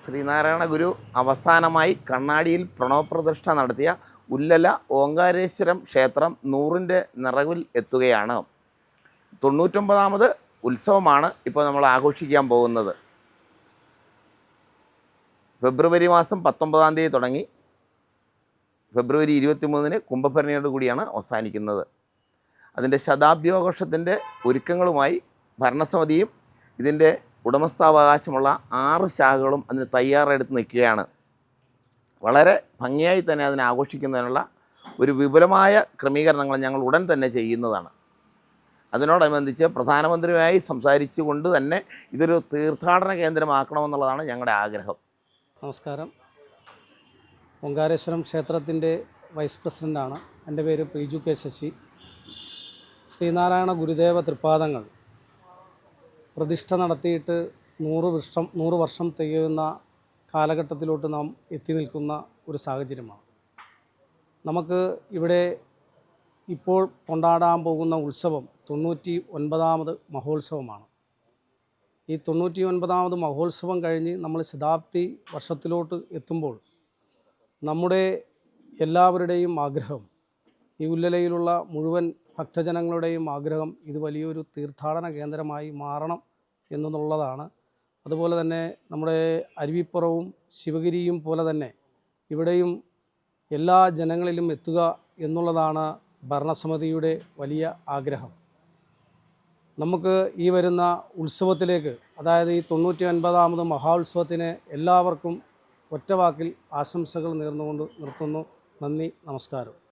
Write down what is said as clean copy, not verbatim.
ശ്രീനാരായണ ഗുരു അവസാനമായി കണ്ണാടിയിൽ പ്രണവപ്രതിഷ്ഠ നടത്തിയ ഉല്ലല ഓങ്കാരേശ്വരം ക്ഷേത്രം 100ൻ്റെ നിറവിൽ എത്തുകയാണ്. 99ാമത് ഉത്സവമാണ് ഇപ്പോൾ നമ്മൾ ആഘോഷിക്കാൻ പോകുന്നത്. ഫെബ്രുവരി മാസം 19-ാം തീയതി തുടങ്ങി ഫെബ്രുവരി 23-ന് കുംഭഭരണിയോട് കൂടിയാണ് അവസാനിക്കുന്നത്. അതിൻ്റെ ശതാബ്ദിയാഘോഷത്തിൻ്റെ ഒരുക്കങ്ങളുമായി ഭരണസമിതിയും ഇതിൻ്റെ ഉടമസ്ഥാവകാശമുള്ള 6 ശാഖകളും അതിന് തയ്യാറെടുത്ത് നിൽക്കുകയാണ്. വളരെ ഭംഗിയായി തന്നെ അതിനെ ആഘോഷിക്കുന്നതിനുള്ള ഒരു വിപുലമായ ക്രമീകരണങ്ങൾ ഞങ്ങൾ ഉടൻ തന്നെ ചെയ്യുന്നതാണ്. അതിനോടനുബന്ധിച്ച് പ്രധാനമന്ത്രിയുമായി സംസാരിച്ചുകൊണ്ട് തന്നെ ഇതൊരു തീർത്ഥാടന കേന്ദ്രമാക്കണമെന്നുള്ളതാണ് ഞങ്ങളുടെ ആഗ്രഹം. നമസ്കാരം. ഓങ്കാരേശ്വരം ക്ഷേത്രത്തിൻ്റെ വൈസ് പ്രസിഡൻ്റാണ്. എൻ്റെ പേര് പ്രീജു കെ ശശി. ശ്രീനാരായണ ഗുരുദേവ തൃപ്പാദങ്ങൾ പ്രതിഷ്ഠ നടത്തിയിട്ട് 100 വർഷം തികയുന്ന കാലഘട്ടത്തിലോട്ട് നാം എത്തി നിൽക്കുന്ന ഒരു സാഹചര്യമാണ്. നമുക്ക് ഇവിടെ ഇപ്പോൾ കൊണ്ടാടാൻ പോകുന്ന ഉത്സവം 99ാമത് മഹോത്സവമാണ്. ഈ 99ാമത് മഹോത്സവം കഴിഞ്ഞ് നമ്മൾ ശതാബ്ദി വർഷത്തിലോട്ട് എത്തുമ്പോൾ നമ്മുടെ എല്ലാവരുടെയും ആഗ്രഹം, ഈ ഉല്ലലയിലുള്ള മുഴുവൻ ഭക്തജനങ്ങളുടെയും ആഗ്രഹം ഇത് വലിയൊരു തീർത്ഥാടന കേന്ദ്രമായി മാറണം എന്നുള്ളതാണ്. അതുപോലെ തന്നെ നമ്മുടെ അരുവിപ്പുറവും ശിവഗിരിയും പോലെ തന്നെ ഇവിടെയും എല്ലാ ജനങ്ങളിലും എത്തുക എന്നുള്ളതാണ് ഭരണസമിതിയുടെ വലിയ ആഗ്രഹം. നമുക്ക് ഈ വരുന്ന ഉത്സവത്തിലേക്ക്, അതായത് ഈ 99ാമത് മഹോത്സവത്തിന് എല്ലാവർക്കും ഒറ്റവാക്കിൽ ആശംസകൾ നേർന്നുകൊണ്ട് നിർത്തുന്നു. നന്ദി, നമസ്കാരം.